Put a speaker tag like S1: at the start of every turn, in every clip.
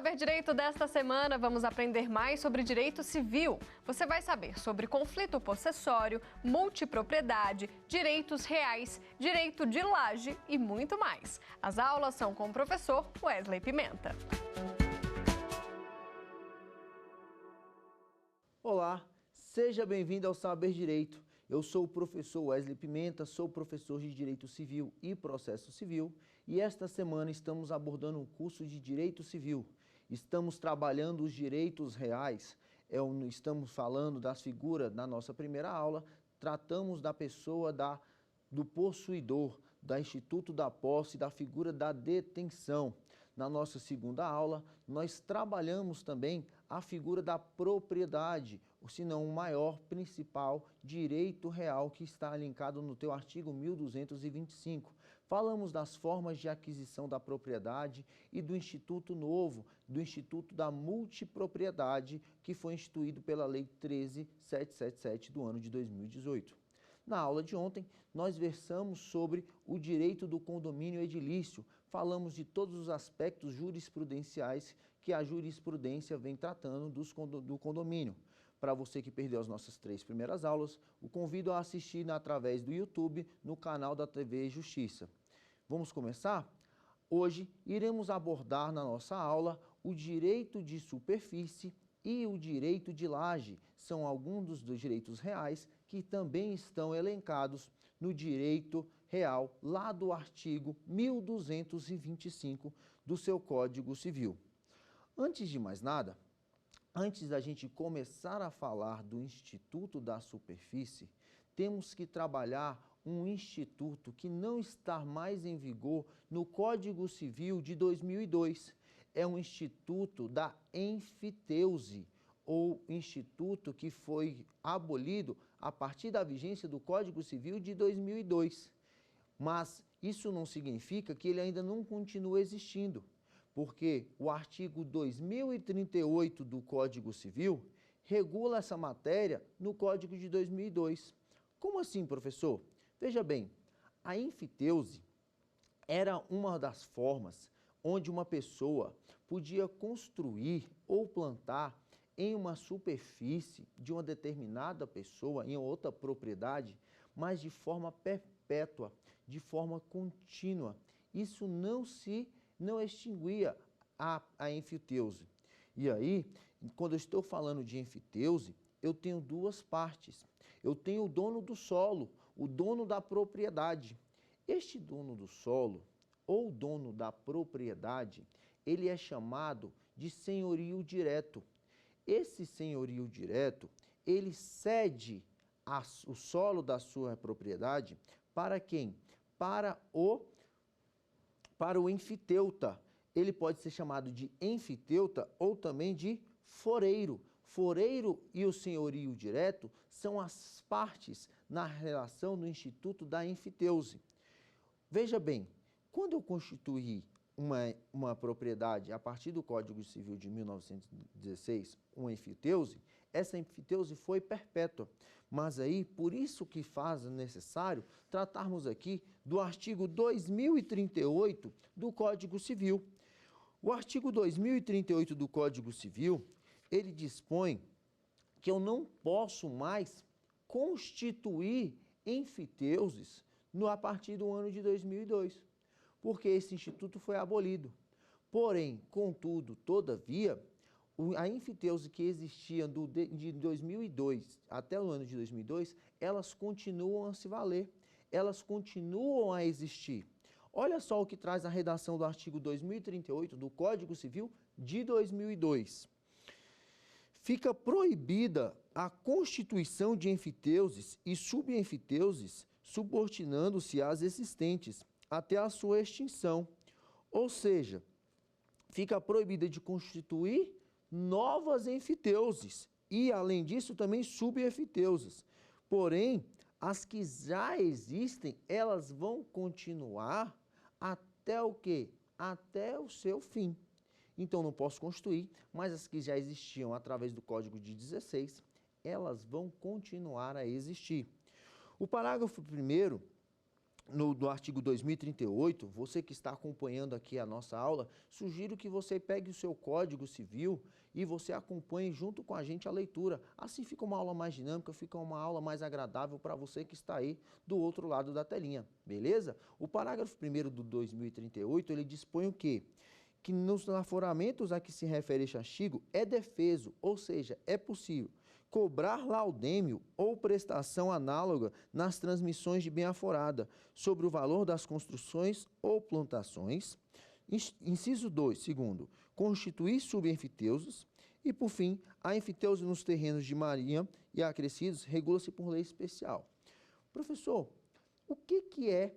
S1: Saber Direito desta semana, vamos aprender mais sobre direito civil. Você vai saber sobre conflito possessório, multipropriedade, direitos reais, direito de laje e muito mais. As aulas são com o professor Wesley Pimenta.
S2: Olá, seja bem-vindo ao Saber Direito. Eu sou o professor Wesley Pimenta, sou professor de Direito Civil e Processo Civil e esta semana estamos abordando um curso de Direito Civil. Estamos trabalhando os direitos reais, estamos falando das figuras na nossa primeira aula, tratamos da pessoa do possuidor, do instituto da posse, da figura da detenção. Na nossa segunda aula, nós trabalhamos também a figura da propriedade, ou se não o maior, principal direito real que está linkado no teu artigo 1225. Falamos das formas de aquisição da propriedade e do instituto novo, do instituto da multipropriedade, que foi instituído pela Lei 13.777 do ano de 2018. Na aula de ontem, nós versamos sobre o direito do condomínio edilício. Falamos de todos os aspectos jurisprudenciais que a jurisprudência vem tratando do condomínio. Para você que perdeu as nossas 3 primeiras aulas, o convido a assistir através do YouTube no canal da TV Justiça. Vamos começar? Hoje iremos abordar na nossa aula o direito de superfície e o direito de laje. São alguns dos direitos reais que também estão elencados no direito real, lá do artigo 1225 do seu Código Civil. Antes de mais nada, antes da gente começar a falar do Instituto da Superfície, temos que trabalhar um instituto que não está mais em vigor no Código Civil de 2002. É um instituto da enfiteuse, ou instituto que foi abolido a partir da vigência do Código Civil de 2002. Mas isso não significa que ele ainda não continua existindo, porque o artigo 2038 do Código Civil regula essa matéria no Código de 2002. Como assim, professor? Veja bem, a enfiteuse era uma das formas onde uma pessoa podia construir ou plantar em uma superfície de uma determinada pessoa, em outra propriedade, mas de forma perpétua, de forma contínua. Isso não extinguia a enfiteuse. E aí, quando eu estou falando de enfiteuse, eu tenho duas partes. Eu tenho o dono do solo, o dono da propriedade. Este dono do solo, ou dono da propriedade, ele é chamado de senhorio direto. Esse senhorio direto, ele cede o solo da sua propriedade para quem? Para o enfiteuta. Ele pode ser chamado de enfiteuta ou também de foreiro. Foreiro e o senhorio direto são as partes na relação do Instituto da Enfiteuse. Veja bem, quando eu constituí uma propriedade a partir do Código Civil de 1916, uma enfiteuse, essa enfiteuse foi perpétua. Mas aí, por isso que faz necessário tratarmos aqui do artigo 2038 do Código Civil. O artigo 2038 do Código Civil, ele dispõe que eu não posso mais constituir enfiteuses a partir do ano de 2002. Porque esse instituto foi abolido. Porém, contudo, todavia, a enfiteuse que existia de 2002 até o ano de 2002, elas continuam a se valer, elas continuam a existir. Olha só o que traz a redação do artigo 2038 do Código Civil de 2002. Fica proibida a constituição de enfiteuses e subenfiteuses subordinando-se às existentes, até a sua extinção. Ou seja, fica proibida de constituir novas enfiteuses e, além disso, também subenfiteuses. Porém, as que já existem, elas vão continuar até o quê? Até o seu fim. Então, não posso constituir, mas as que já existiam através do Código de 16, elas vão continuar a existir. O parágrafo 1º no artigo 2038, você que está acompanhando aqui a nossa aula, sugiro que você pegue o seu Código Civil e você acompanhe junto com a gente a leitura. Assim fica uma aula mais dinâmica, fica uma aula mais agradável para você que está aí do outro lado da telinha, beleza? O parágrafo 1º do 2038, ele dispõe o quê? Que nos aforamentos a que se refere este artigo é defeso, ou seja, é possível cobrar laudêmio ou prestação análoga nas transmissões de bem-aforada sobre o valor das construções ou plantações. Inciso 2, segundo, constituir subenfiteusos. E, por fim, a enfiteuse nos terrenos de marinha e acrescidos regula-se por lei especial. Professor, o que é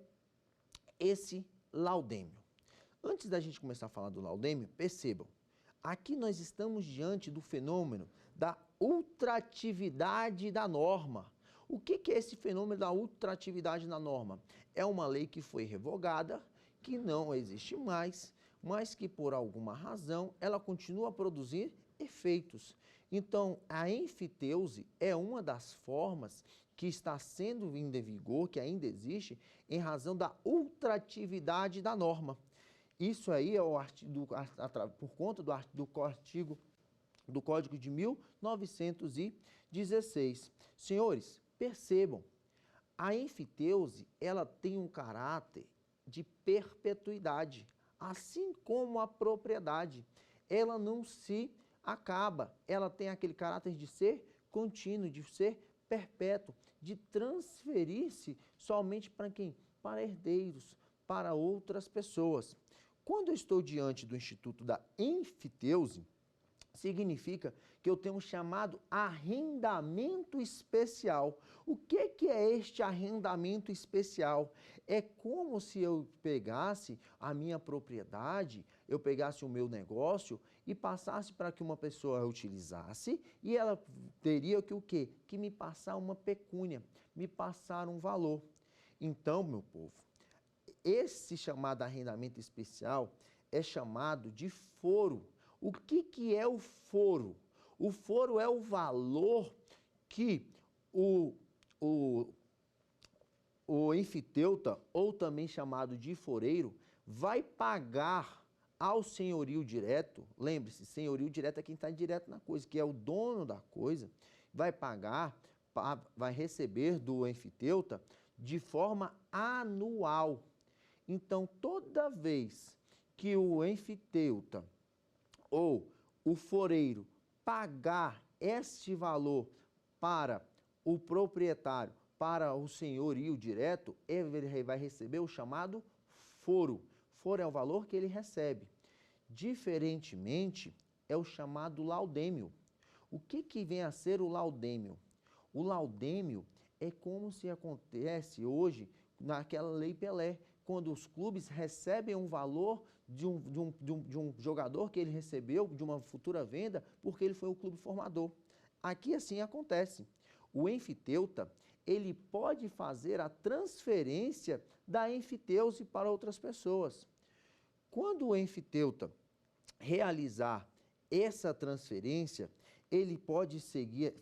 S2: esse laudêmio? Antes da gente começar a falar do laudêmio, percebam, aqui nós estamos diante do fenômeno da ultratividade da norma. O que é esse fenômeno da ultratividade da norma? É uma lei que foi revogada, que não existe mais, mas que por alguma razão ela continua a produzir efeitos. Então, a enfiteuse é uma das formas que está sendo em vigor, que ainda existe, em razão da ultratividade da norma. Isso aí é por conta do artigo do Código de 1916. Senhores, percebam, a enfiteuse, ela tem um caráter de perpetuidade, assim como a propriedade. Ela não se acaba, ela tem aquele caráter de ser contínuo, de ser perpétuo, de transferir-se somente para quem? Para herdeiros, para outras pessoas. Quando eu estou diante do Instituto da Enfiteuse, significa que eu tenho um chamado arrendamento especial. O que é este arrendamento especial? É como se eu pegasse a minha propriedade, eu pegasse o meu negócio e passasse para que uma pessoa utilizasse e ela teria que o quê? Que me passar uma pecúnia, me passar um valor. Então, meu povo, esse chamado arrendamento especial é chamado de foro. O que é o foro? O foro é o valor que o enfiteuta, ou também chamado de foreiro, vai pagar ao senhorio direto. Lembre-se, senhorio direto é quem está direto na coisa, que é o dono da coisa, vai pagar, vai receber do enfiteuta de forma anual. Então, toda vez que o enfiteuta ou o foreiro pagar este valor para o proprietário, para o senhorio direto, ele vai receber o chamado foro. Foro é o valor que ele recebe. Diferentemente, é o chamado laudêmio. O que vem a ser o laudêmio? O laudêmio é como se acontece hoje naquela Lei Pelé, quando os clubes recebem um valor de um jogador que ele recebeu, de uma futura venda, porque ele foi o clube formador. Aqui assim acontece. O enfiteuta, ele pode fazer a transferência da enfiteuse para outras pessoas. Quando o enfiteuta realizar essa transferência, ele pode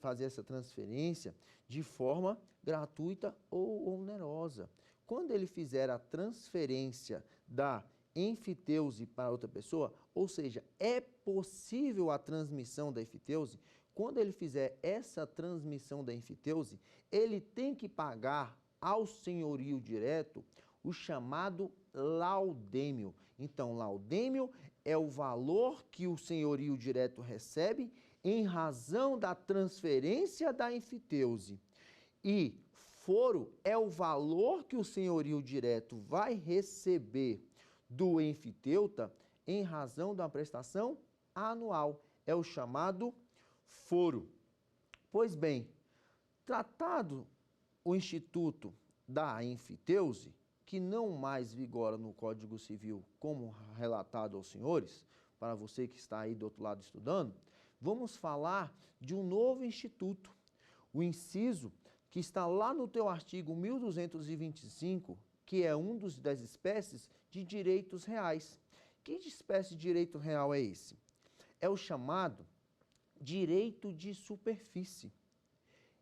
S2: fazer essa transferência de forma gratuita ou onerosa. Quando ele fizer a transferência da enfiteuse para outra pessoa, ou seja, é possível a transmissão da enfiteuse, quando ele fizer essa transmissão da enfiteuse, ele tem que pagar ao senhorio direto o chamado laudêmio. Então, laudêmio é o valor que o senhorio direto recebe em razão da transferência da enfiteuse. E foro é o valor que o senhorio direto vai receber do enfiteuta em razão da prestação anual. É o chamado foro. Pois bem, tratado o Instituto da Enfiteuse, que não mais vigora no Código Civil como relatado aos senhores, para você que está aí do outro lado estudando, vamos falar de um novo instituto, o inciso que está lá no teu artigo 1225, que é das espécies de direitos reais. Que espécie de direito real é esse? É o chamado direito de superfície.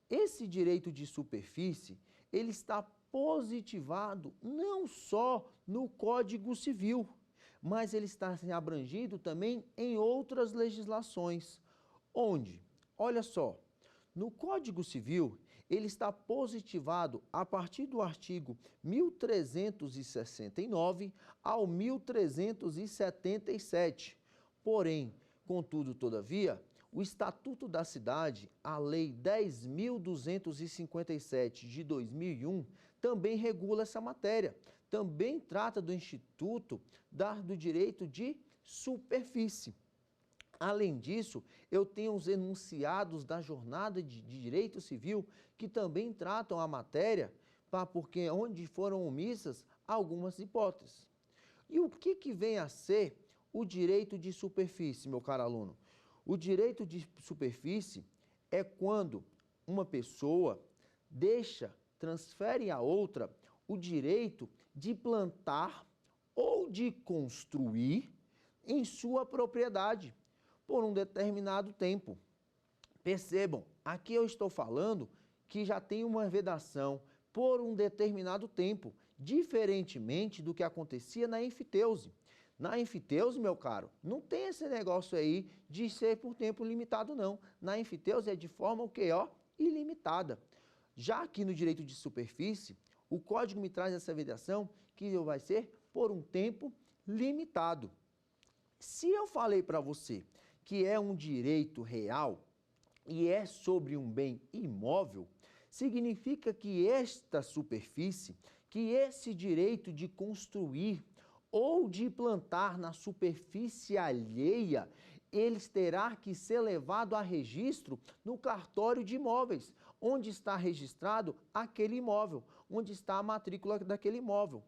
S2: Esse direito de superfície, ele está positivado não só no Código Civil, mas ele está abrangido também em outras legislações. Onde? Olha só, no Código Civil, ele está positivado a partir do artigo 1369 ao 1377. Porém, contudo, todavia, o Estatuto da Cidade, a Lei 10.257 de 2001, também regula essa matéria. Também trata do Instituto do Direito de Superfície. Além disso, eu tenho os enunciados da Jornada de Direito Civil que também tratam a matéria, porque onde foram omissas algumas hipóteses. E o que vem a ser o direito de superfície, meu caro aluno? O direito de superfície é quando uma pessoa transfere a outra o direito de plantar ou de construir em sua propriedade por um determinado tempo. Percebam, aqui eu estou falando que já tem uma vedação por um determinado tempo, diferentemente do que acontecia na enfiteuse. Na enfiteuse, meu caro, não tem esse negócio aí de ser por tempo limitado, não. Na enfiteuse é de forma o quê? Ilimitada. Já aqui no direito de superfície, o Código me traz essa vedação que vai ser por um tempo limitado. Se eu falei para você que é um direito real e é sobre um bem imóvel, significa que esta superfície, que esse direito de construir ou de plantar na superfície alheia, eles terá que ser levado a registro no cartório de imóveis, onde está registrado aquele imóvel, onde está a matrícula daquele imóvel.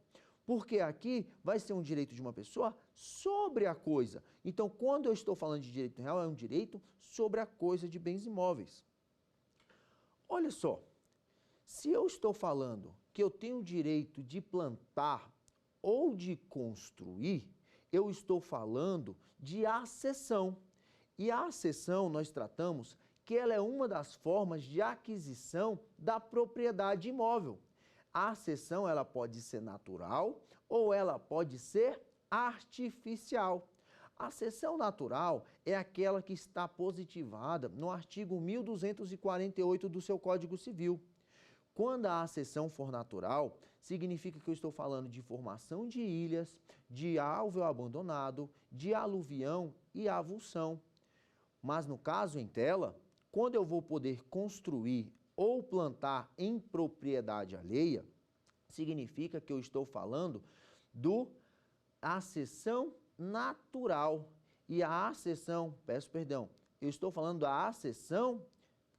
S2: Porque aqui vai ser um direito de uma pessoa sobre a coisa. Então, quando eu estou falando de direito real, é um direito sobre a coisa de bens imóveis. Olha só, se eu estou falando que eu tenho o direito de plantar ou de construir, eu estou falando de acessão. E a acessão, nós tratamos que ela é uma das formas de aquisição da propriedade imóvel. A acessão, ela pode ser natural ou ela pode ser artificial. A acessão natural é aquela que está positivada no artigo 1248 do seu Código Civil. Quando a acessão for natural, significa que eu estou falando de formação de ilhas, de alvéolo abandonado, de aluvião e avulsão. Mas no caso em tela, quando eu vou poder construir ou plantar em propriedade alheia, significa que eu estou falando da acessão natural. E a acessão, eu estou falando da acessão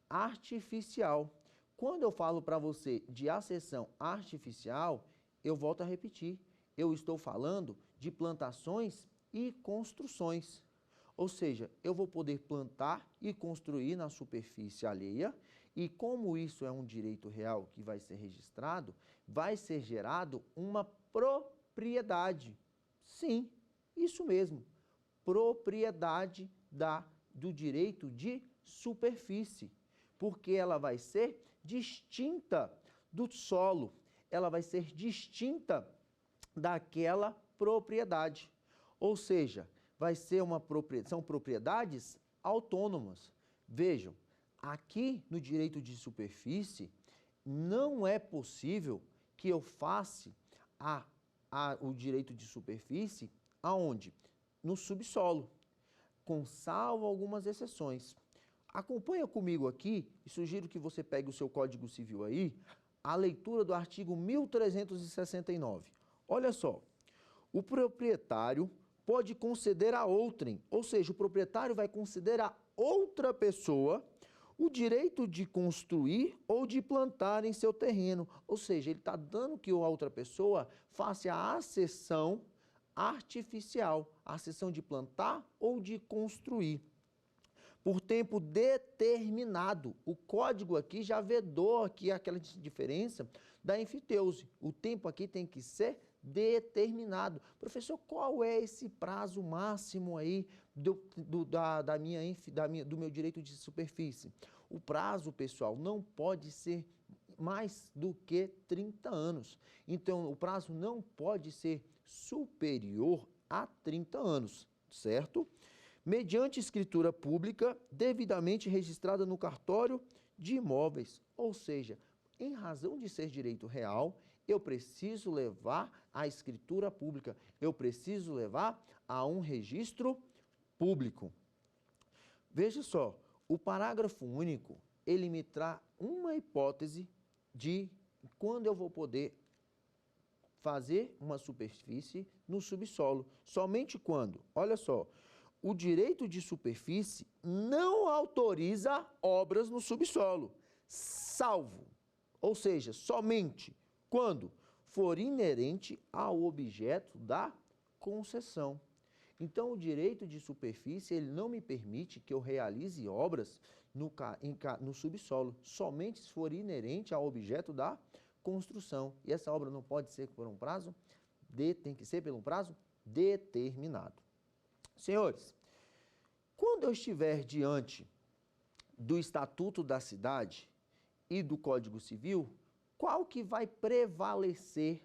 S2: artificial. Quando eu falo para você de acessão artificial, eu volto a repetir, eu estou falando de plantações e construções. Ou seja, eu vou poder plantar e construir na superfície alheia e como isso é um direito real que vai ser registrado, vai ser gerado uma propriedade. Sim, isso mesmo, propriedade do direito de superfície, porque ela vai ser distinta do solo, ela vai ser distinta daquela propriedade. Ou seja, são propriedades autônomas. Vejam, aqui no direito de superfície, não é possível que eu faça o direito de superfície aonde? No subsolo, com salvo algumas exceções. Acompanha comigo aqui e sugiro que você pegue o seu Código Civil aí, a leitura do artigo 1369. Olha só, o proprietário pode conceder a outrem, ou seja, o proprietário vai conceder a outra pessoa o direito de construir ou de plantar em seu terreno. Ou seja, ele está dando que a outra pessoa faça a acessão artificial, a acessão de plantar ou de construir. Por tempo determinado. O código aqui já vedou aqui aquela diferença da enfiteuse. O tempo aqui tem que ser determinado. Professor, qual é esse prazo máximo aí do meu direito de superfície? O prazo, pessoal, não pode ser mais do que 30 anos. Então, o prazo não pode ser superior a 30 anos, certo? Mediante escritura pública devidamente registrada no cartório de imóveis, ou seja, em razão de ser direito real, eu preciso levar à escritura pública, eu preciso levar a um registro público. Veja só, o parágrafo único, ele me traz uma hipótese de quando eu vou poder fazer uma superfície no subsolo. Somente quando, olha só, o direito de superfície não autoriza obras no subsolo, salvo, ou seja, somente quando for inerente ao objeto da concessão. Então, o direito de superfície, ele não me permite que eu realize obras no subsolo, somente se for inerente ao objeto da construção. E essa obra não pode ser por um prazo, tem que ser por um prazo determinado. Senhores, quando eu estiver diante do Estatuto da Cidade e do Código Civil, qual que vai prevalecer,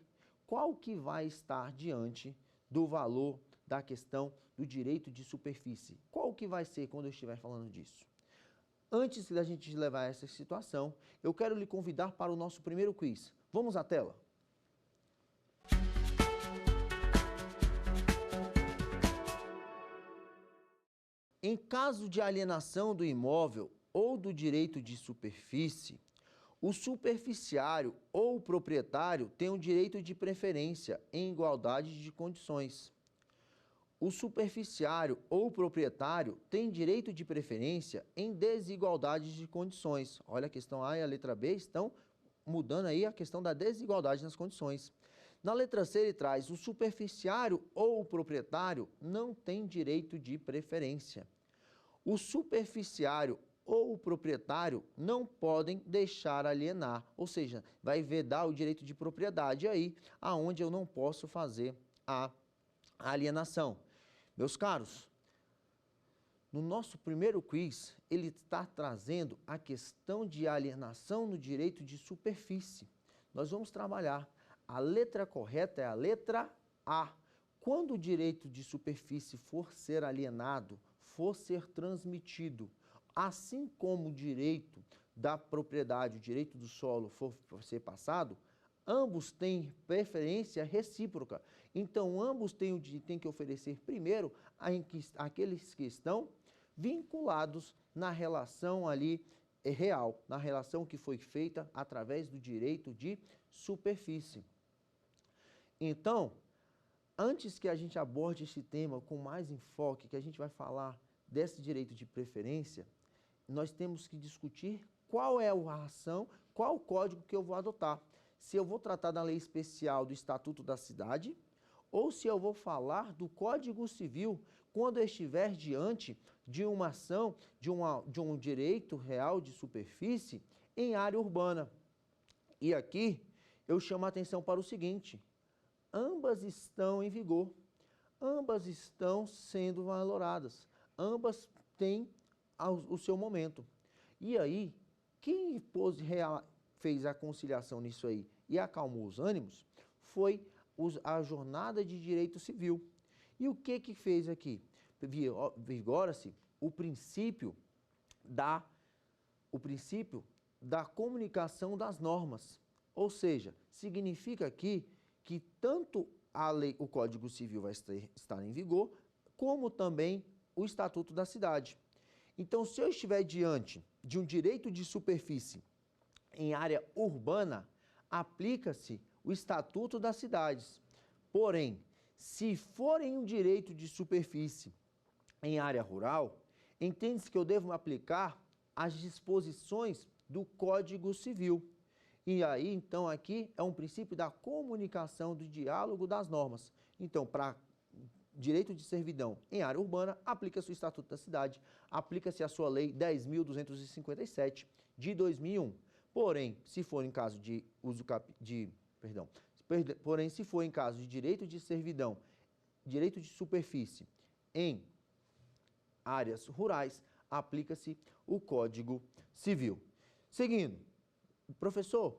S2: qual que vai estar diante do valor da questão do direito de superfície? Qual que vai ser quando eu estiver falando disso? Antes da gente levar a essa situação, eu quero lhe convidar para o nosso primeiro quiz. Vamos à tela? Em caso de alienação do imóvel ou do direito de superfície, o superficiário ou o proprietário tem o direito de preferência em igualdade de condições. O superficiário ou o proprietário tem direito de preferência em desigualdade de condições. Olha, a questão A e a letra B estão mudando aí a questão da desigualdade nas condições. Na letra C, ele traz: o superficiário ou o proprietário não tem direito de preferência. O superficiário ou o proprietário não podem deixar alienar, ou seja, vai vedar o direito de propriedade aí, aonde eu não posso fazer a alienação. Meus caros, no nosso primeiro quiz, ele está trazendo a questão de alienação no direito de superfície. Nós vamos trabalhar. A letra correta é a letra A. Quando o direito de superfície for ser alienado, for ser transmitido, assim como o direito da propriedade, o direito do solo for ser passado, ambos têm preferência recíproca. Então, ambos têm que oferecer primeiro aqueles que estão vinculados na relação ali real, na relação que foi feita através do direito de superfície. Então, antes que a gente aborde esse tema com mais enfoque, que a gente vai falar desse direito de preferência, nós temos que discutir qual é a ação, qual o código que eu vou adotar. Se eu vou tratar da lei especial do Estatuto da Cidade ou se eu vou falar do Código Civil quando eu estiver diante de uma ação, de um direito real de superfície em área urbana. E aqui eu chamo a atenção para o seguinte: ambas estão em vigor, ambas estão sendo valoradas, ambas têm o seu momento. E aí, quem fez a conciliação nisso aí e acalmou os ânimos foi a jornada de direito civil. E o que fez aqui? Vigora-se o princípio da comunicação das normas. Ou seja, significa aqui que tanto a lei, o Código Civil vai estar em vigor, como também o Estatuto da Cidade. Então, se eu estiver diante de um direito de superfície em área urbana, aplica-se o Estatuto das Cidades. Porém, se for em um direito de superfície em área rural, entende-se que eu devo aplicar as disposições do Código Civil. E aí, então, aqui é um princípio da comunicação, do diálogo das normas. Então, para direito de servidão em área urbana, aplica-se o Estatuto da Cidade, aplica-se a sua Lei 10.257 de 2001. Porém, se for em caso de se for em caso de direito de servidão, direito de superfície em áreas rurais, aplica-se o Código Civil. Seguindo, Professor,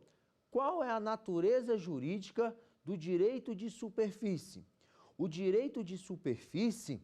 S2: qual é a natureza jurídica do direito de superfície? O direito de superfície,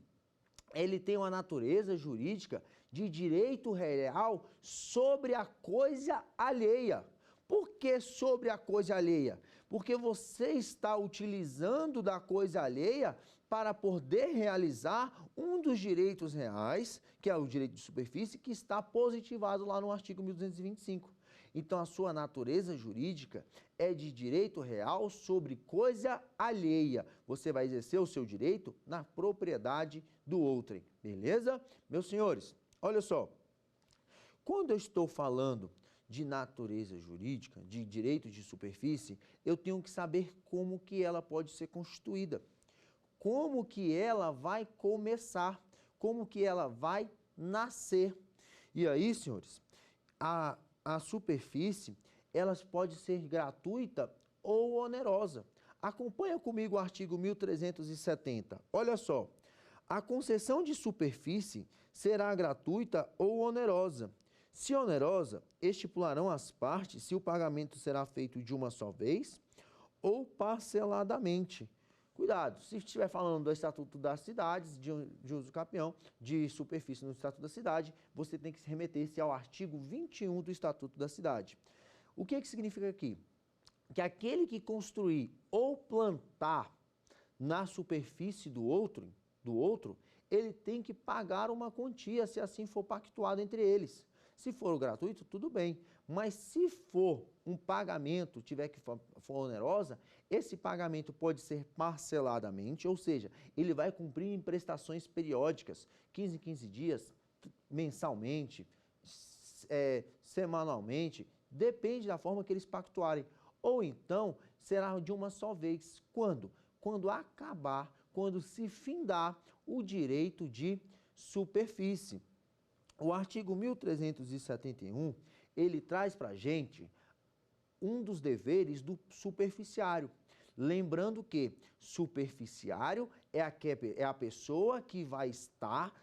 S2: ele tem uma natureza jurídica de direito real sobre a coisa alheia. Por que sobre a coisa alheia? Porque você está utilizando da coisa alheia para poder realizar um dos direitos reais, que é o direito de superfície, que está positivado lá no artigo 1225. Então, a sua natureza jurídica é de direito real sobre coisa alheia. Você vai exercer o seu direito na propriedade do outrem, beleza? Meus senhores, olha só, quando eu estou falando de natureza jurídica, de direito de superfície, eu tenho que saber como que ela pode ser constituída, como que ela vai começar, como que ela vai nascer. E aí, senhores, a superfície, elas pode ser gratuita ou onerosa. Acompanha comigo o artigo 1370. Olha só, a concessão de superfície será gratuita ou onerosa. Se onerosa, estipularão as partes se o pagamento será feito de uma só vez ou parceladamente. Cuidado, se estiver falando do Estatuto das Cidades, de uso capião, de superfície no Estatuto da Cidade, você tem que se remeter-se ao artigo 21 do Estatuto da Cidade. O que significa aqui? Que aquele que construir ou plantar na superfície do outro, ele tem que pagar uma quantia, se assim for pactuado entre eles. Se for gratuito, tudo bem. Mas se for um pagamento, tiver que for onerosa, esse pagamento pode ser parceladamente, ou seja, ele vai cumprir em prestações periódicas, 15 em 15 dias, mensalmente, semanalmente, depende da forma que eles pactuarem. Ou então, será de uma só vez. Quando? Quando acabar, quando se findar o direito de superfície. O artigo 1371, ele traz para a gente um dos deveres do superficiário. Lembrando que superficiário é a pessoa que vai estar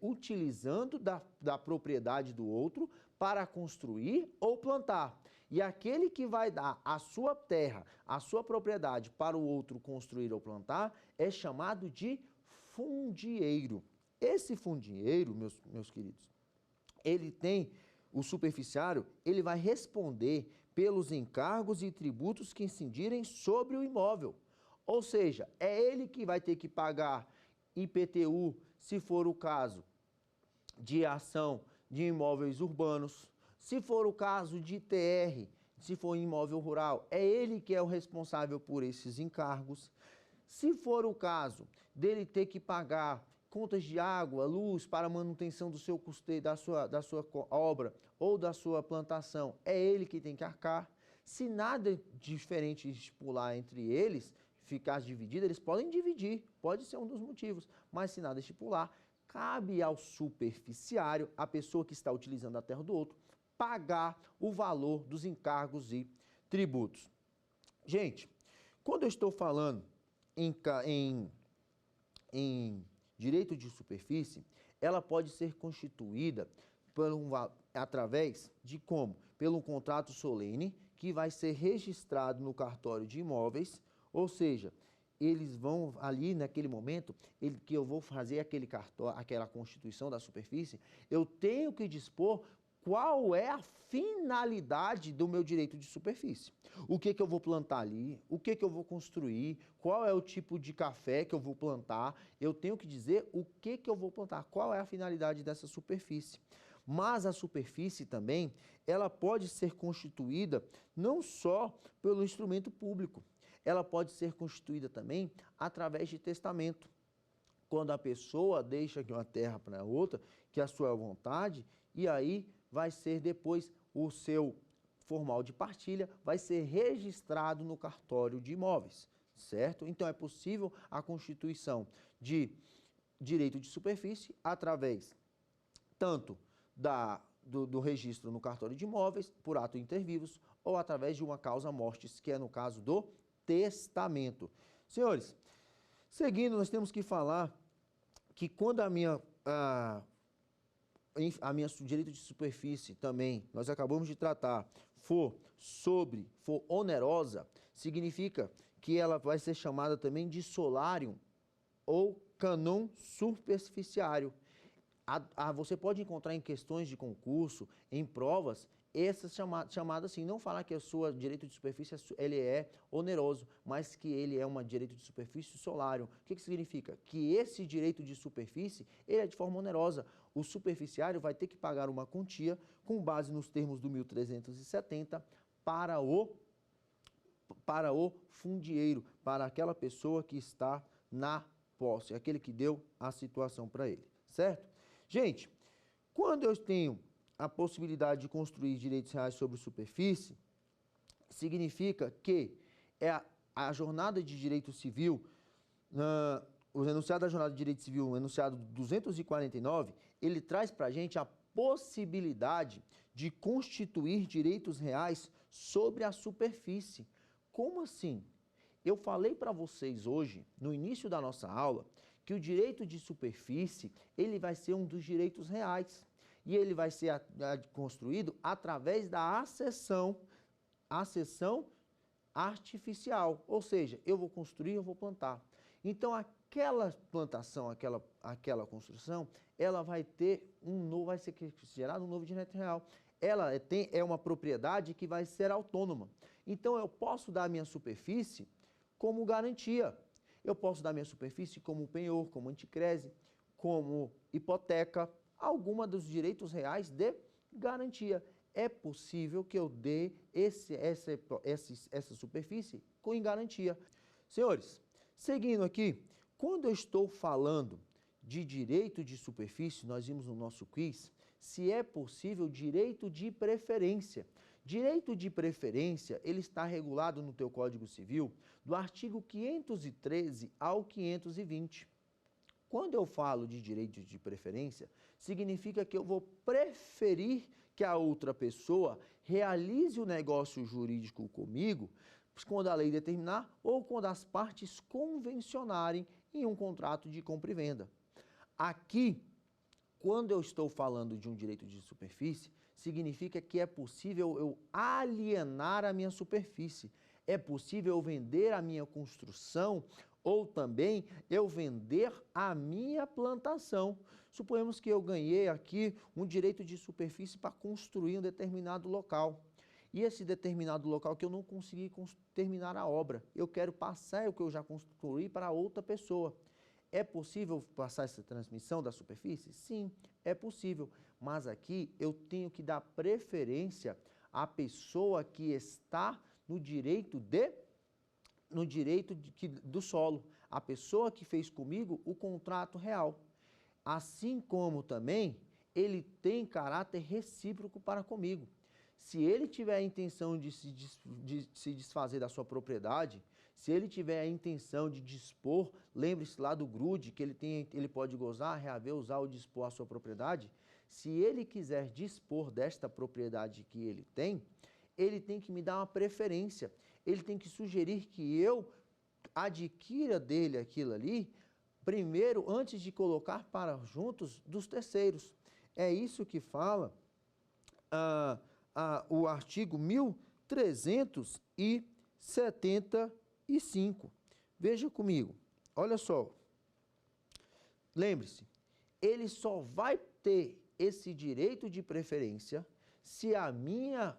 S2: utilizando da propriedade do outro para construir ou plantar. E aquele que vai dar a sua terra, a sua propriedade para o outro construir ou plantar, é chamado de fundieiro. Esse fundieiro, meus queridos, o superficiário, ele vai responder pelos encargos e tributos que incidirem sobre o imóvel. Ou seja, é ele que vai ter que pagar IPTU, se for o caso de ação de imóveis urbanos, se for o caso de ITR, se for imóvel rural, é ele que é o responsável por esses encargos. Se for o caso dele ter que pagar contas de água, luz para manutenção do seu custeio, da sua obra ou da sua plantação, é ele que tem que arcar. Se nada diferente estipular entre eles, ficar dividido, eles podem dividir, pode ser um dos motivos, mas se nada estipular, cabe ao superficiário, a pessoa que está utilizando a terra do outro, pagar o valor dos encargos e tributos. Gente, quando eu estou falando em direito de superfície, ela pode ser constituída através de como? Pelo contrato solene, que vai ser registrado no cartório de imóveis, ou seja, eles vão ali naquele momento, que eu vou fazer aquela constituição da superfície, eu tenho que dispor qual é a finalidade do meu direito de superfície. O que eu vou plantar ali, o que eu vou construir, qual é o tipo de café que eu vou plantar, eu tenho que dizer o que eu vou plantar, qual é a finalidade dessa superfície. Mas a superfície também, ela pode ser constituída não só pelo instrumento público, ela pode ser constituída também através de testamento. Quando a pessoa deixa de uma terra para outra, que é a sua vontade, e aí vai ser depois o seu formal de partilha, vai ser registrado no cartório de imóveis, certo? Então é possível a constituição de direito de superfície através tanto do registro no cartório de imóveis, por ato inter vivos, ou através de uma causa mortis, que é no caso do testamento. Senhores, seguindo, nós temos que falar que quando direito de superfície também, nós acabamos de tratar, for onerosa, significa que ela vai ser chamada também de solarium ou cânon superficiário. Você pode encontrar em questões de concurso, em provas, essas chamadas assim, não falar que a sua direito de superfície ele é oneroso, mas que ele é uma direito de superfície solarium. O que significa? Que esse direito de superfície ele é de forma onerosa. O superficiário vai ter que pagar uma quantia com base nos termos do 1370 para o fundieiro, para aquela pessoa que está na posse, aquele que deu a situação para ele, certo? Gente, quando eu tenho a possibilidade de construir direitos reais sobre superfície, significa que a jornada de direito civil, o enunciado da jornada de direito civil, o enunciado 249, ele traz para a gente a possibilidade de constituir direitos reais sobre a superfície. Como assim? Eu falei para vocês hoje, no início da nossa aula, que o direito de superfície, ele vai ser um dos direitos reais. E ele vai ser construído através da acessão artificial. Ou seja, eu vou construir, eu vou plantar. Então, aquela plantação, aquela construção, ela vai ser gerado um novo direito real. Ela é uma propriedade que vai ser autônoma. Então, eu posso dar a minha superfície como garantia. Eu posso dar minha superfície como penhor, como anticrese, como hipoteca, alguma dos direitos reais de garantia. É possível que eu dê essa superfície em garantia. Senhores, seguindo aqui, quando eu estou falando de direito de superfície, nós vimos no nosso quiz, se é possível direito de preferência. Direito de preferência, ele está regulado no teu Código Civil, do artigo 513 ao 520. Quando eu falo de direito de preferência, significa que eu vou preferir que a outra pessoa realize o negócio jurídico comigo, quando a lei determinar ou quando as partes convencionarem em um contrato de compra e venda. Aqui, quando eu estou falando de um direito de superfície, significa que é possível eu alienar a minha superfície. É possível eu vender a minha construção ou também eu vender a minha plantação. Suponhamos que eu ganhei aqui um direito de superfície para construir um determinado local. E esse determinado local que eu não consegui terminar a obra, eu quero passar o que eu já construí para outra pessoa. É possível passar essa transmissão da superfície? Sim, é possível. Mas aqui eu tenho que dar preferência à pessoa que está no direito do solo, a pessoa que fez comigo o contrato real. Assim como também ele tem caráter recíproco para comigo. Se ele tiver a intenção de se desfazer da sua propriedade, se ele tiver a intenção de dispor, lembre-se lá do grude, que ele pode gozar, reaver, usar ou dispor a sua propriedade. Se ele quiser dispor desta propriedade que ele tem que me dar uma preferência. Ele tem que sugerir que eu adquira dele aquilo ali, primeiro, antes de colocar para juntos dos terceiros. É isso que fala o artigo 1375. Veja comigo, olha só. Lembre-se, ele só vai ter esse direito de preferência se a minha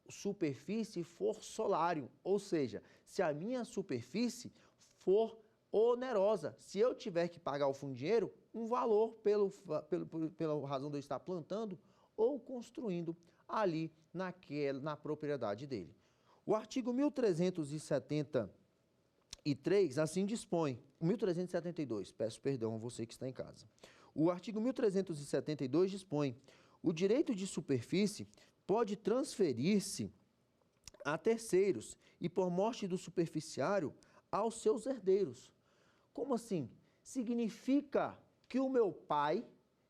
S2: superfície for solário, ou seja, se a minha superfície for onerosa, se eu tiver que pagar ao fundieiro um valor pela razão de eu estar plantando ou construindo ali na propriedade dele. O artigo 1373 assim dispõe, 1372, peço perdão a você que está em casa. O artigo 1372 dispõe: o direito de superfície pode transferir-se a terceiros e, por morte do superficiário, aos seus herdeiros. Como assim? Significa que o meu pai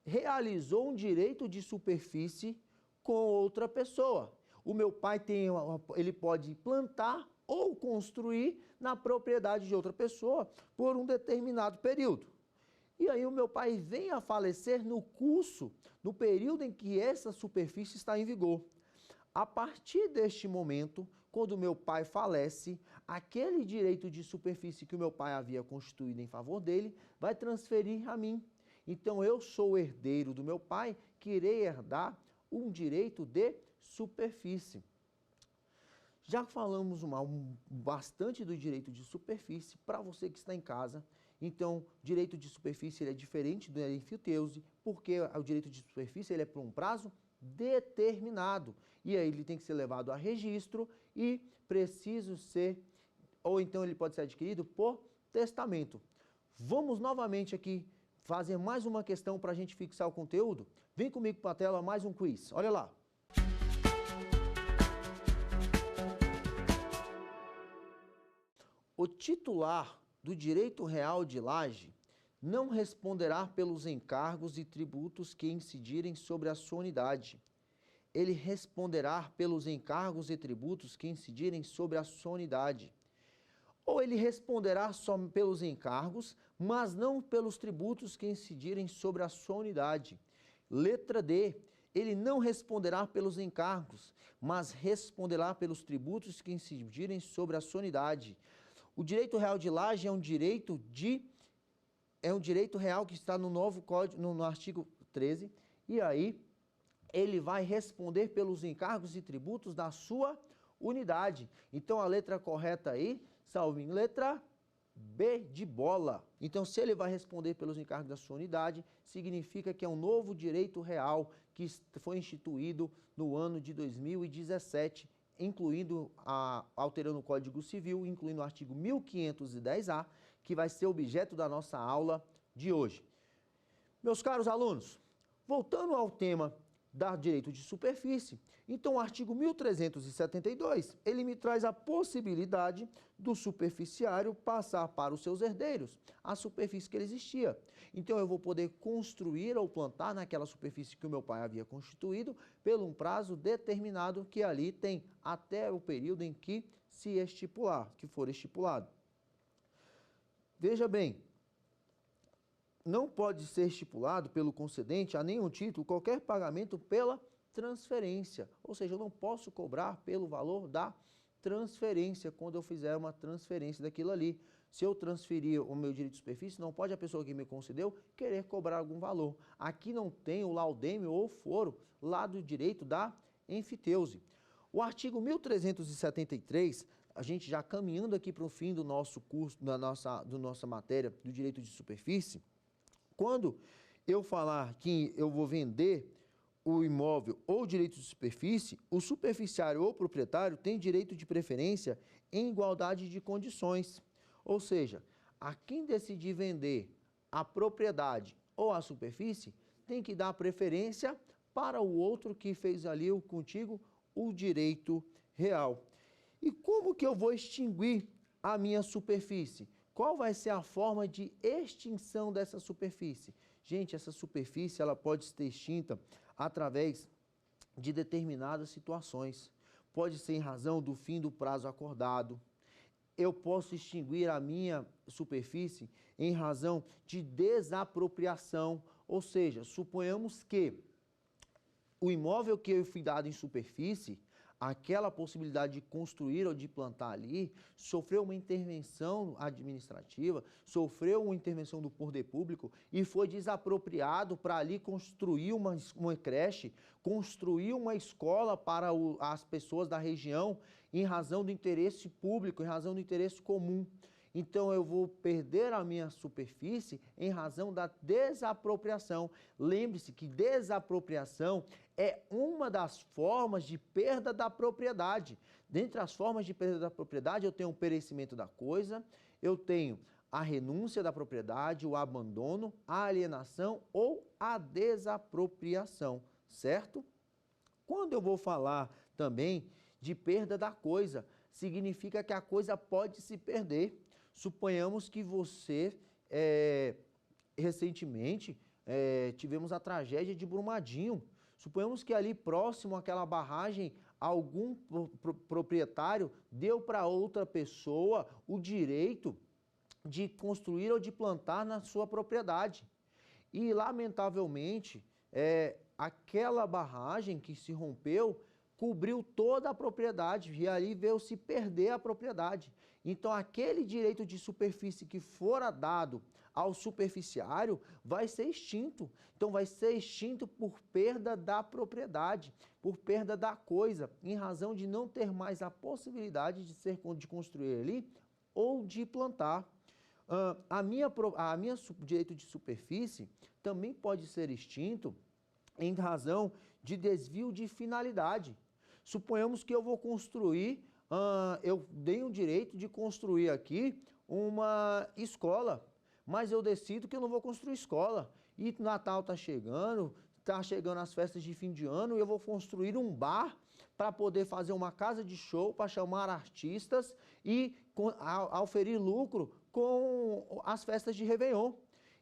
S2: realizou um direito de superfície com outra pessoa. O meu pai ele pode plantar ou construir na propriedade de outra pessoa por um determinado período. E aí o meu pai vem a falecer no período em que essa superfície está em vigor. A partir deste momento, quando meu pai falece, aquele direito de superfície que o meu pai havia constituído em favor dele, vai transferir a mim. Então eu sou herdeiro do meu pai, que irei herdar um direito de superfície. Já falamos bastante do direito de superfície para você que está em casa. Então, direito de superfície ele é diferente do enfiteuse, porque o direito de superfície ele é por um prazo determinado. E aí ele tem que ser levado a registro e preciso ser, ou então ele pode ser adquirido por testamento. Vamos novamente aqui fazer mais uma questão para a gente fixar o conteúdo? Vem comigo para a tela mais um quiz. Olha lá. O titular do direito real de laje não responderá pelos encargos e tributos que incidirem sobre a sua unidade. Ele responderá pelos encargos e tributos que incidirem sobre a sua unidade. Ou ele responderá só pelos encargos, mas não pelos tributos que incidirem sobre a sua unidade. Letra D. Ele não responderá pelos encargos, mas responderá pelos tributos que incidirem sobre a sua unidade. O direito real de laje é um direito real que está no novo código, no artigo 13, e aí ele vai responder pelos encargos e tributos da sua unidade. Então a letra correta aí, salve em letra B de bola. Então se ele vai responder pelos encargos da sua unidade, significa que é um novo direito real que foi instituído no ano de 2017, alterando o Código Civil, incluindo o artigo 1510-A, que vai ser objeto da nossa aula de hoje. Meus caros alunos, voltando ao tema do direito de superfície, então o artigo 1372, ele me traz a possibilidade do superficiário passar para os seus herdeiros a superfície que existia. Então eu vou poder construir ou plantar naquela superfície que o meu pai havia constituído pelo um prazo determinado que ali tem até o período em que for estipulado. Veja bem, não pode ser estipulado pelo concedente a nenhum título qualquer pagamento pela transferência. Ou seja, eu não posso cobrar pelo valor da transferência quando eu fizer uma transferência daquilo ali. Se eu transferir o meu direito de superfície, não pode a pessoa que me concedeu querer cobrar algum valor. Aqui não tem o laudêmio ou foro lá do direito da enfiteuse. O artigo 1373, a gente já caminhando aqui para o fim do nosso curso, da nossa matéria do direito de superfície, quando eu falar que eu vou vender o imóvel ou direito de superfície, o superficiário ou proprietário tem direito de preferência em igualdade de condições. Ou seja, a quem decidir vender a propriedade ou a superfície tem que dar preferência para o outro que fez ali contigo o direito real. E como que eu vou extinguir a minha superfície? Qual vai ser a forma de extinção dessa superfície? Gente, essa superfície ela pode ser extinta através de determinadas situações. Pode ser em razão do fim do prazo acordado. Eu posso extinguir a minha superfície em razão de desapropriação. Ou seja, suponhamos que o imóvel que eu fui dado em superfície, aquela possibilidade de construir ou de plantar ali, sofreu uma intervenção administrativa, sofreu uma intervenção do poder público e foi desapropriado para ali construir uma creche, construir uma escola para as pessoas da região em razão do interesse público, em razão do interesse comum. Então eu vou perder a minha superfície em razão da desapropriação. Lembre-se que desapropriação é uma das formas de perda da propriedade. Dentre as formas de perda da propriedade, eu tenho o perecimento da coisa, eu tenho a renúncia da propriedade, o abandono, a alienação ou a desapropriação, certo? Quando eu vou falar também de perda da coisa, significa que a coisa pode se perder. Suponhamos que você, recentemente, tivemos a tragédia de Brumadinho. Suponhamos que ali próximo àquela barragem, algum proprietário deu para outra pessoa o direito de construir ou de plantar na sua propriedade. E, lamentavelmente, aquela barragem que se rompeu cobriu toda a propriedade e ali veio-se perder a propriedade. Então, aquele direito de superfície que fora dado ao superficiário vai ser extinto. Então, vai ser extinto por perda da propriedade, por perda da coisa, em razão de não ter mais a possibilidade de construir ali ou de plantar. A minha direito de superfície também pode ser extinto em razão de desvio de finalidade. Suponhamos que eu vou construir, eu dei o direito de construir aqui uma escola, mas eu decido que eu não vou construir escola. E Natal está chegando as festas de fim de ano, e eu vou construir um bar para poder fazer uma casa de show, para chamar artistas e auferir lucro com as festas de Réveillon.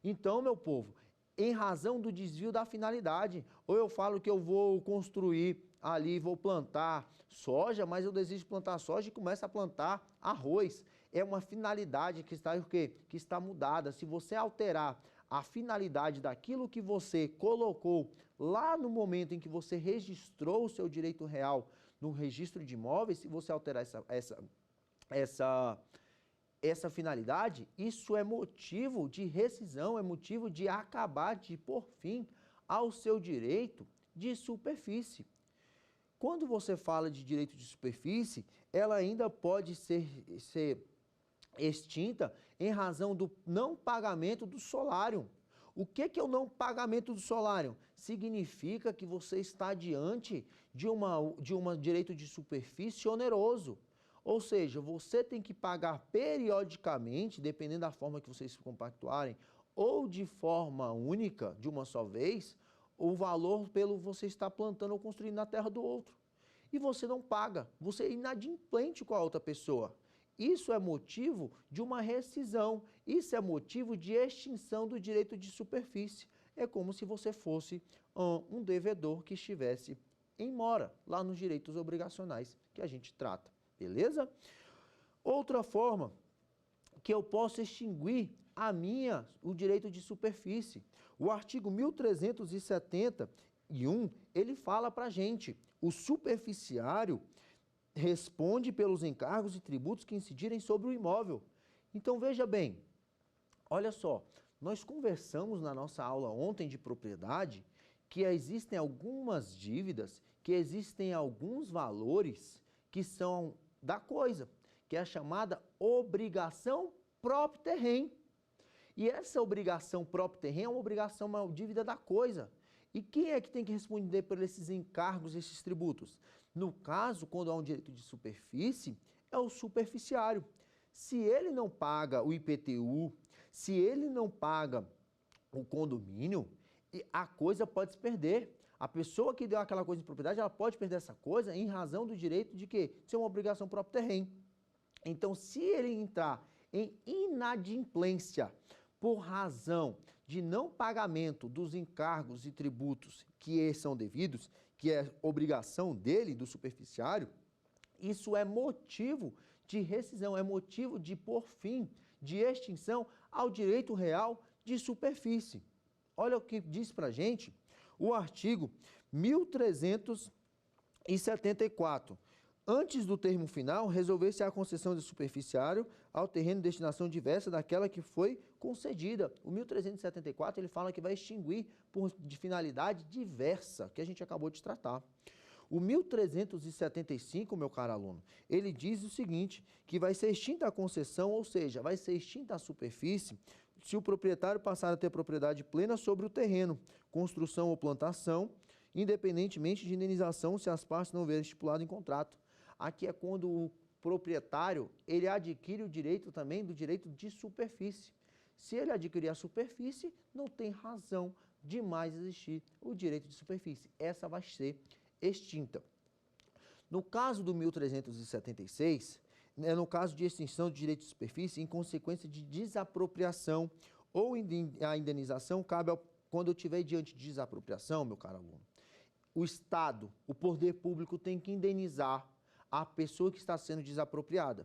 S2: Então, meu povo, em razão do desvio da finalidade, ou eu falo que eu vou construir ali, vou plantar soja, mas eu desejo plantar soja e começo a plantar arroz. É uma finalidade que está, que está mudada. Se você alterar a finalidade daquilo que você colocou lá no momento em que você registrou o seu direito real no registro de imóveis, se você alterar essa finalidade, isso é motivo de rescisão, é motivo de acabar, de pôr fim ao seu direito de superfície. Quando você fala de direito de superfície, ela ainda pode ser extinta em razão do não pagamento do solário. O que é o não pagamento do solário? Significa que você está diante de um direito de superfície oneroso. Ou seja, você tem que pagar periodicamente, dependendo da forma que vocês se compactuarem, ou de forma única, de uma só vez, o valor pelo você estar plantando ou construindo na terra do outro. E você não paga, você é inadimplente com a outra pessoa. Isso é motivo de uma rescisão, isso é motivo de extinção do direito de superfície. É como se você fosse um devedor que estivesse em mora, lá nos direitos obrigacionais que a gente trata, beleza? Outra forma que eu posso extinguir o direito de superfície. O artigo 1371, ele fala pra gente, o superficiário responde pelos encargos e tributos que incidirem sobre o imóvel. Então, veja bem, olha só, nós conversamos na nossa aula ontem de propriedade que existem algumas dívidas, que existem alguns valores que são da coisa, que é a chamada obrigação próprio terreno. E essa obrigação próprio terreno é uma obrigação, uma dívida da coisa. E quem é que tem que responder por esses encargos, esses tributos? No caso, quando há um direito de superfície, é o superficiário. Se ele não paga o IPTU, se ele não paga o condomínio, a coisa pode se perder. A pessoa que deu aquela coisa de propriedade, ela pode perder essa coisa em razão do direito de quê? De ser uma obrigação próprio terreno. Então, se ele entrar em inadimplência por razão de não pagamento dos encargos e tributos que são devidos, que é obrigação dele, do superficiário, isso é motivo de rescisão, é motivo de pôr fim, de extinção ao direito real de superfície. Olha o que diz pra gente o artigo 1374. Antes do termo final, resolver-se a concessão de superficiário ao terreno de destinação diversa daquela que foi concedida. O 1374, ele fala que vai extinguir de finalidade diversa, que a gente acabou de tratar. O 1375, meu caro aluno, ele diz o seguinte, que vai ser extinta a concessão, ou seja, vai ser extinta a superfície, se o proprietário passar a ter propriedade plena sobre o terreno, construção ou plantação, independentemente de indenização, se as partes não houverem estipulado em contrato. Aqui é quando o proprietário, ele adquire o direito também do direito de superfície. Se ele adquirir a superfície, não tem razão de mais existir o direito de superfície. Essa vai ser extinta. No caso do 1376, no caso de extinção do direito de superfície, em consequência de desapropriação ou a indenização, cabe quando eu estiver diante de desapropriação, meu caro aluno, o Estado, o poder público tem que indenizar a pessoa que está sendo desapropriada.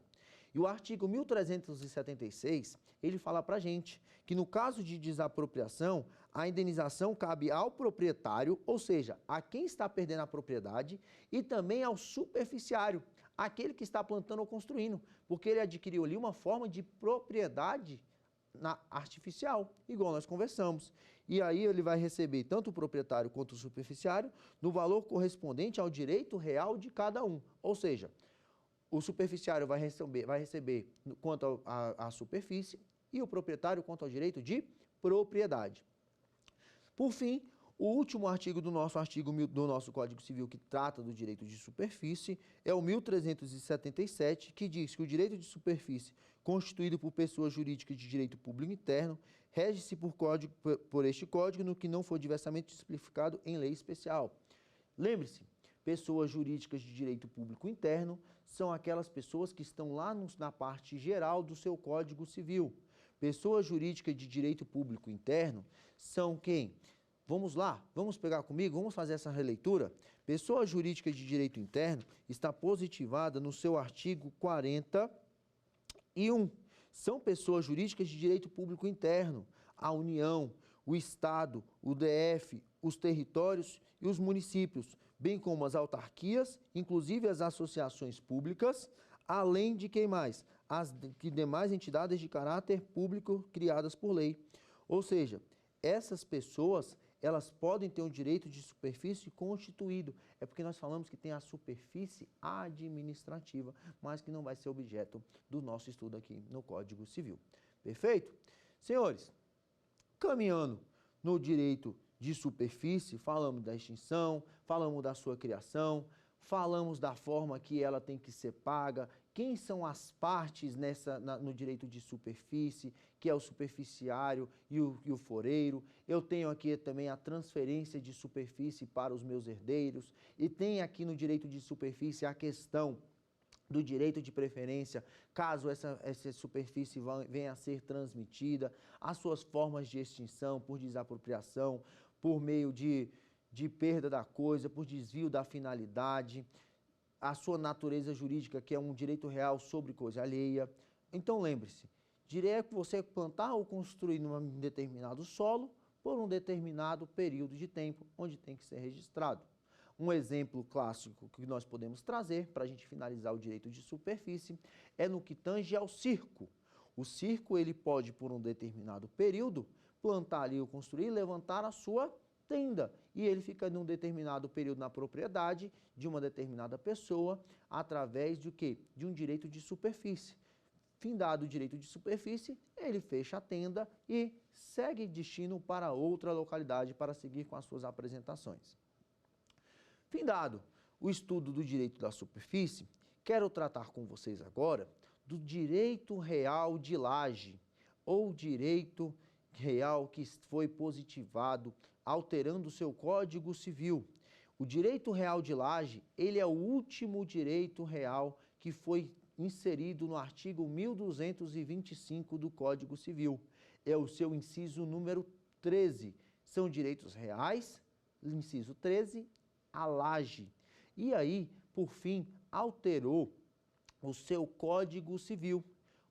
S2: E o artigo 1376, ele fala para a gente que no caso de desapropriação, a indenização cabe ao proprietário, ou seja, a quem está perdendo a propriedade, e também ao superficiário, aquele que está plantando ou construindo, porque ele adquiriu ali uma forma de propriedade artificial, igual nós conversamos. E aí ele vai receber tanto o proprietário quanto o superficiário no valor correspondente ao direito real de cada um. Ou seja, o superficiário vai receber quanto à superfície e o proprietário quanto ao direito de propriedade. Por fim, o último artigo do nosso Código Civil que trata do direito de superfície é o 1377, que diz que o direito de superfície constituído por pessoa jurídica de direito público interno rege-se por este código no que não for diversamente especificado em lei especial. Lembre-se, pessoas jurídicas de direito público interno são aquelas pessoas que estão lá na parte geral do seu Código Civil. Pessoas jurídicas de direito público interno são quem? Vamos lá, vamos pegar comigo, vamos fazer essa releitura. Pessoa jurídica de direito interno está positivada no seu artigo 41. São pessoas jurídicas de direito público interno, a União, o Estado, o DF, os territórios e os municípios, bem como as autarquias, inclusive as associações públicas, além de quem mais? As demais entidades de caráter público criadas por lei. Ou seja, essas pessoas, elas podem ter um direito de superfície constituído. É porque nós falamos que tem a superfície administrativa, mas que não vai ser objeto do nosso estudo aqui no Código Civil. Perfeito? Senhores, caminhando no direito de superfície, falamos da extinção, falamos da sua criação, falamos da forma que ela tem que ser paga, quem são as partes no direito de superfície, que é o superficiário e o foreiro. Eu tenho aqui também a transferência de superfície para os meus herdeiros, e tem aqui no direito de superfície a questão do direito de preferência, caso essa superfície venha a ser transmitida, as suas formas de extinção por desapropriação, por meio de perda da coisa, por desvio da finalidade, a sua natureza jurídica, que é um direito real sobre coisa alheia. Então, lembre-se, direito você plantar ou construir num determinado solo por um determinado período de tempo, onde tem que ser registrado. Um exemplo clássico que nós podemos trazer, para a gente finalizar o direito de superfície, é no que tange ao circo. O circo, ele pode, por um determinado período, plantar ali ou construir e levantar a sua tenda. E ele fica num determinado período na propriedade de uma determinada pessoa, através de quê? De um direito de superfície. Findado o direito de superfície, ele fecha a tenda e segue destino para outra localidade para seguir com as suas apresentações. Findado o estudo do direito da superfície, quero tratar com vocês agora do direito real de laje, ou direito real que foi positivado alterando o seu Código Civil. O direito real de laje, ele é o último direito real que foi inserido no artigo 1225 do Código Civil. É o seu inciso número 13. São direitos reais, inciso 13, a laje. E aí, por fim, alterou o seu Código Civil,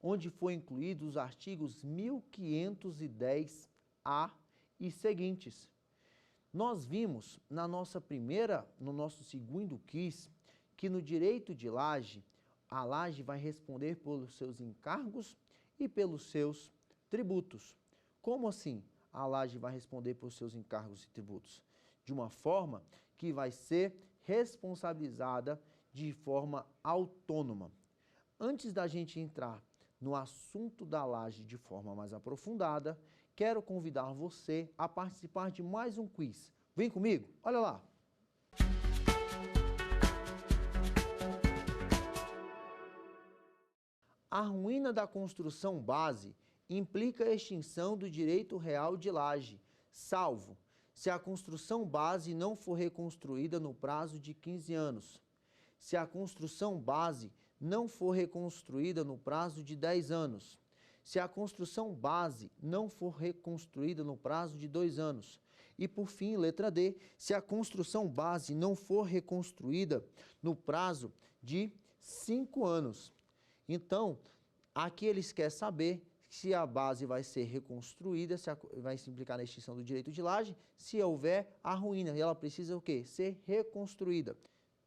S2: onde foi incluídos os artigos 1510-A e seguintes. Nós vimos no nosso segundo quiz, que no direito de laje, a laje vai responder pelos seus encargos e pelos seus tributos. Como assim a laje vai responder pelos seus encargos e tributos? De uma forma que vai ser responsabilizada de forma autônoma. Antes da gente entrar no assunto da laje de forma mais aprofundada, quero convidar você a participar de mais um quiz. Vem comigo, olha lá. A ruína da construção base implica a extinção do direito real de laje, salvo se a construção base não for reconstruída no prazo de 15 anos, se a construção base não for reconstruída no prazo de 10 anos, se a construção base não for reconstruída no prazo de 2 anos. E, por fim, letra D, se a construção base não for reconstruída no prazo de 5 anos. Então, Aqui eles querem saber se a base vai ser reconstruída, vai se implicar na extinção do direito de laje, se houver a ruína. E ela precisa o quê? Ser reconstruída.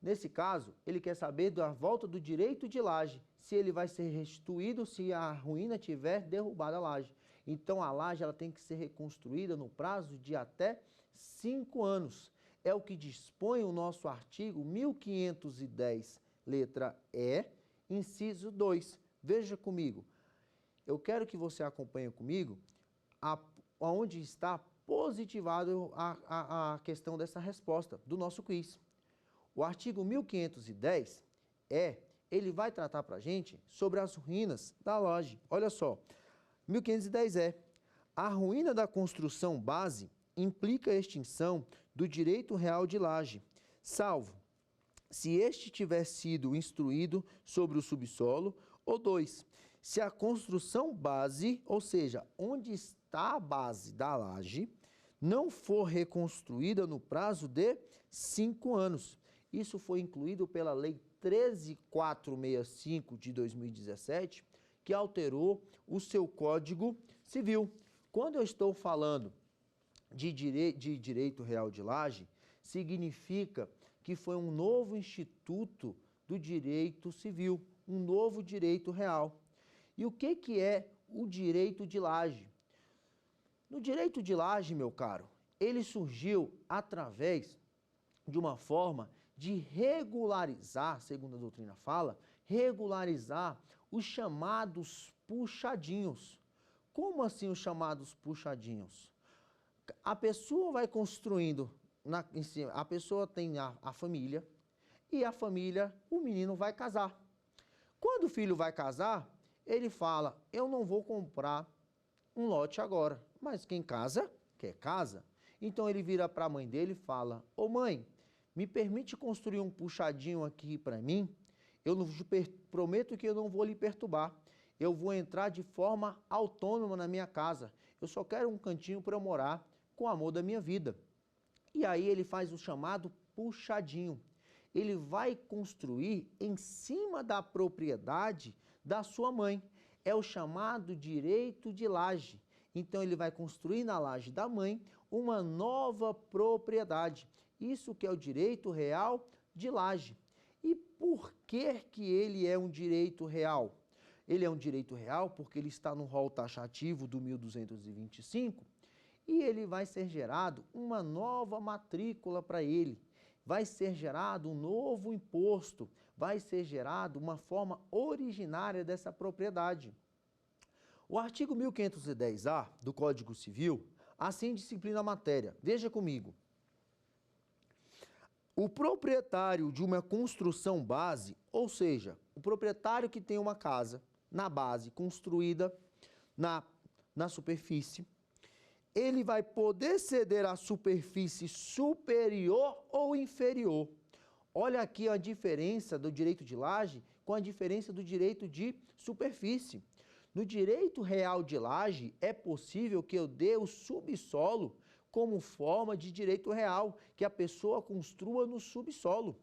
S2: Nesse caso, ele quer saber da volta do direito de laje, se ele vai ser restituído se a ruína tiver derrubado a laje. Então, a laje ela tem que ser reconstruída no prazo de até 5 anos. É o que dispõe o nosso artigo 1510, letra E, inciso 2. Veja comigo. Eu quero que você acompanhe comigo onde está positivado a questão dessa resposta do nosso quiz. O artigo 1510 ele vai tratar para a gente sobre as ruínas da laje. Olha só, 1510 a ruína da construção base implica a extinção do direito real de laje, salvo se este tiver sido instruído sobre o subsolo, ou 2, se a construção base, ou seja, onde está a base da laje, não for reconstruída no prazo de 5 anos. Isso foi incluído pela Lei 13.465 de 2017, que alterou o seu Código Civil. Quando eu estou falando de direito real de laje, significa que foi um novo instituto do direito civil, um novo direito real. E o que é o direito de laje? No direito de laje, meu caro, ele surgiu através de uma forma de regularizar, segundo a doutrina fala, regularizar os chamados puxadinhos. Como assim os chamados puxadinhos? A pessoa vai construindo, em cima, a pessoa tem a família, e a família, o menino vai casar. Quando o filho vai casar, ele fala, eu não vou comprar um lote agora, mas quem casa, quer casa. Então ele vira para a mãe dele e fala, ô mãe, me permite construir um puxadinho aqui para mim? Eu prometo que eu não vou lhe perturbar. Eu vou entrar de forma autônoma na minha casa. Eu só quero um cantinho para eu morar com o amor da minha vida. E aí ele faz o chamado puxadinho. Ele vai construir em cima da propriedade da sua mãe. É o chamado direito de laje. Então ele vai construir na laje da mãe uma nova propriedade. Isso que é o direito real de laje. E por que ele é um direito real? Ele é um direito real porque ele está no rol taxativo do 1225 e ele vai ser gerado uma nova matrícula para ele. Vai ser gerado um novo imposto, vai ser gerado uma forma originária dessa propriedade. O artigo 1510-A do Código Civil assim disciplina a matéria. Veja comigo. O proprietário de uma construção base, ou seja, o proprietário que tem uma casa na base construída na superfície, ele vai poder ceder a superfície superior ou inferior. Olha aqui a diferença do direito de laje com a diferença do direito de superfície. No direito real de laje, é possível que eu dê o subsolo como forma de direito real, que a pessoa construa no subsolo.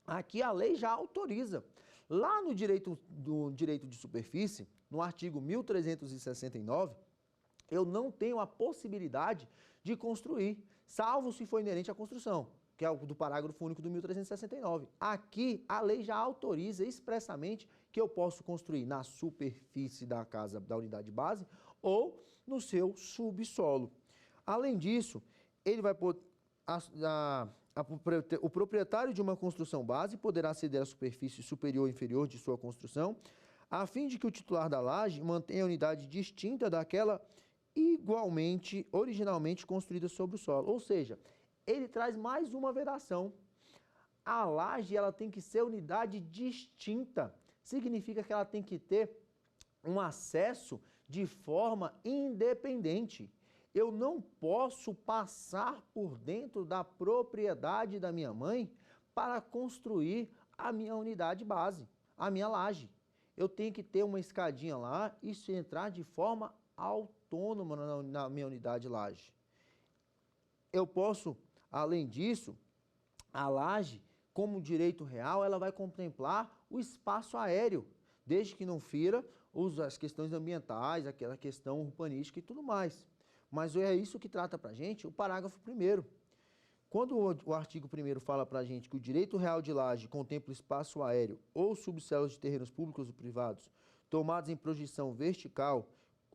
S2: Aqui a lei já autoriza. Lá no direito de superfície, no artigo 1369, eu não tenho a possibilidade de construir, salvo se for inerente à construção, que é o do parágrafo único do 1369. Aqui, a lei já autoriza expressamente que eu posso construir na superfície da casa, da unidade base, ou no seu subsolo. Além disso, ele vai poder, o proprietário de uma construção base poderá ceder a superfície superior ou inferior de sua construção, a fim de que o titular da laje mantenha a unidade distinta daquela originalmente construída sobre o solo. Ou seja, ele traz mais uma vedação. A laje ela tem que ser unidade distinta. Significa que ela tem que ter um acesso de forma independente. Eu não posso passar por dentro da propriedade da minha mãe para construir a minha unidade base, a minha laje. Eu tenho que ter uma escadinha lá e entrar de forma autônoma na minha unidade laje. Eu posso, além disso, a laje, como direito real, ela vai contemplar o espaço aéreo, desde que não fira as questões ambientais, aquela questão urbanística e tudo mais. Mas é isso que trata para a gente o parágrafo 1º. Quando o artigo 1º fala para a gente que o direito real de laje contempla o espaço aéreo ou subcelos de terrenos públicos ou privados tomados em projeção vertical,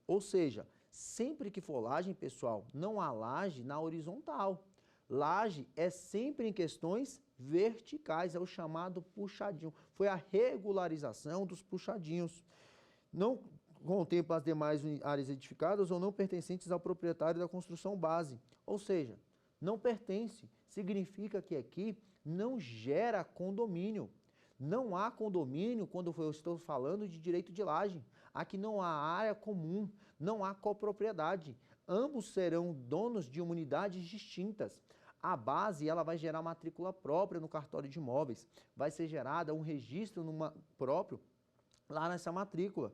S2: ou seja, sempre que for laje, pessoal, não há laje na horizontal. Laje é sempre em questões verticais, é o chamado puxadinho. Foi a regularização dos puxadinhos. Não contempla as demais áreas edificadas ou não pertencentes ao proprietário da construção base. Ou seja, não pertence. Significa que aqui não gera condomínio. Não há condomínio quando eu estou falando de direito de laje. Aqui não há área comum, não há copropriedade. Ambos serão donos de unidades distintas. A base ela vai gerar matrícula própria no cartório de imóveis. Vai ser gerada um registro próprio lá nessa matrícula.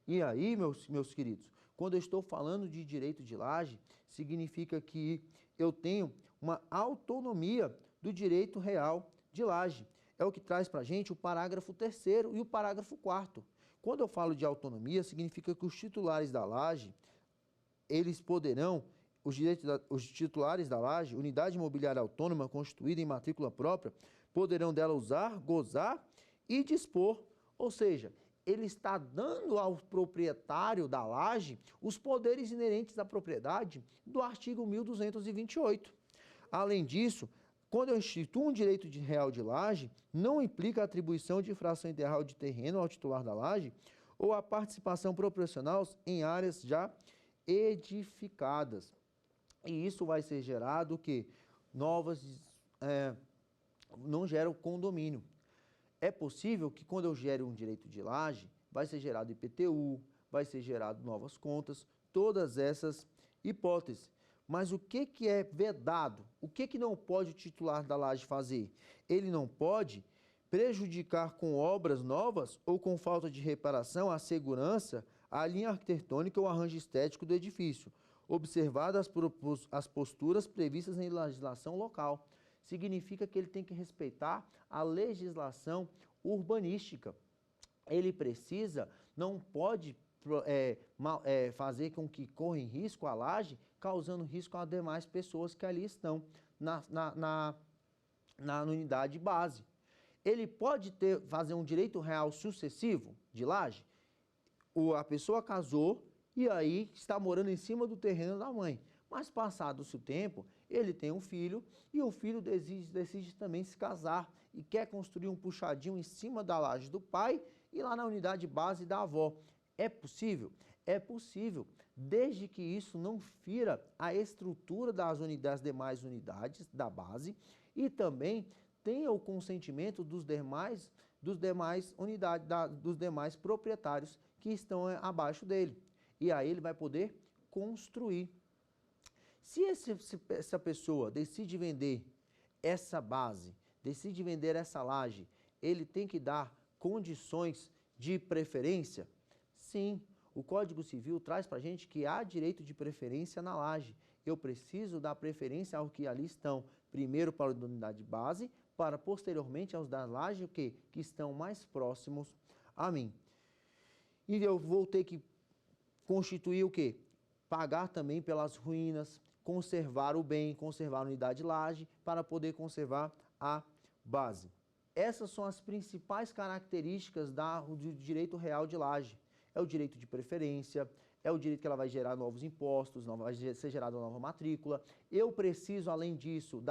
S2: E aí, meus queridos, quando eu estou falando de direito de laje, significa que eu tenho uma autonomia do direito real de laje. É o que traz para a gente o parágrafo 3º e o parágrafo 4º. Quando eu falo de autonomia, significa que os titulares da laje, eles poderão, os titulares da laje, unidade imobiliária autônoma constituída em matrícula própria, poderão dela usar, gozar e dispor. Ou seja, ele está dando ao proprietário da laje os poderes inerentes à propriedade do artigo 1228. Além disso, quando eu instituo um direito real de laje, não implica a atribuição de fração integral de terreno ao titular da laje ou a participação proporcional em áreas já edificadas. E isso vai ser gerado que não gera o condomínio. É possível que quando eu gere um direito de laje, vai ser gerado IPTU, vai ser gerado novas contas, todas essas hipóteses. Mas o que é vedado? O que não pode o titular da laje fazer? Ele não pode prejudicar com obras novas ou com falta de reparação a segurança, a linha arquitetônica ou arranjo estético do edifício, observadas as posturas previstas em legislação local. Significa que ele tem que respeitar a legislação urbanística. Ele precisa, não pode fazer com que corra em risco a laje, causando risco às demais pessoas que ali estão na unidade base. Ele pode fazer um direito real sucessivo de laje. A pessoa casou e aí está morando em cima do terreno da mãe. Mas passado-se o tempo, ele tem um filho e o filho decide também se casar e quer construir um puxadinho em cima da laje do pai e lá na unidade base da avó. É possível? É possível, desde que isso não fira a estrutura das demais unidades da base e também tenha o consentimento dos demais proprietários que estão abaixo dele. E aí ele vai poder construir. Se essa pessoa decide vender essa base, decide vender essa laje, ele tem que dar condições de preferência? Sim, o Código Civil traz para a gente que há direito de preferência na laje. Eu preciso dar preferência aos que ali estão, primeiro para a unidade base, para posteriormente aos da laje que estão mais próximos a mim. E eu vou ter que constituir o quê? Pagar também pelas ruínas, conservar o bem, conservar a unidade laje, para poder conservar a base. Essas são as principais características do direito real de laje. É o direito de preferência, é o direito que ela vai gerar novos impostos, vai ser gerada uma nova matrícula. Eu preciso, além disso,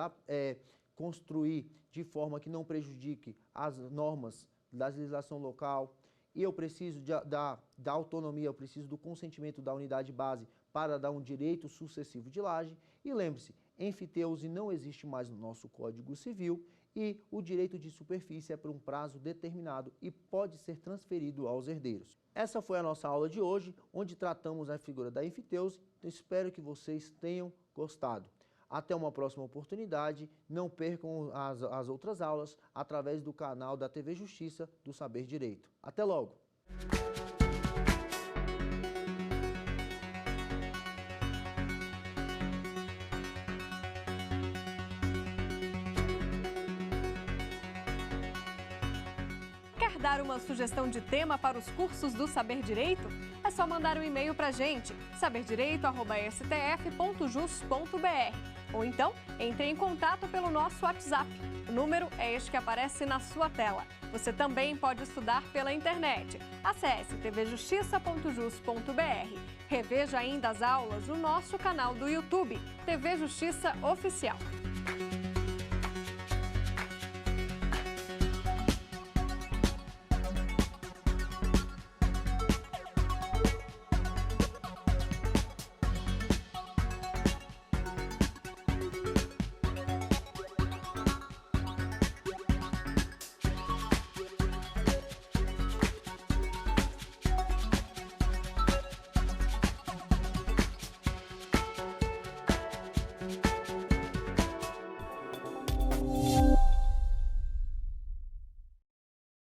S2: construir de forma que não prejudique as normas da legislação local. E eu preciso da autonomia, eu preciso do consentimento da unidade base para dar um direito sucessivo de laje. E lembre-se, enfiteuse não existe mais no nosso Código Civil e o direito de superfície é por um prazo determinado e pode ser transferido aos herdeiros. Essa foi a nossa aula de hoje, onde tratamos a figura da enfiteuse. Então, espero que vocês tenham gostado. Até uma próxima oportunidade. Não percam as outras aulas através do canal da TV Justiça do Saber Direito. Até logo!
S1: Quer dar uma sugestão de tema para os cursos do Saber Direito? É só mandar um e-mail para a gente, saberdireito@stf.jus.br. Ou então, entre em contato pelo nosso WhatsApp. O número é este que aparece na sua tela. Você também pode estudar pela internet. Acesse tvjustiça.jus.br. Reveja ainda as aulas no nosso canal do YouTube, TV Justiça Oficial.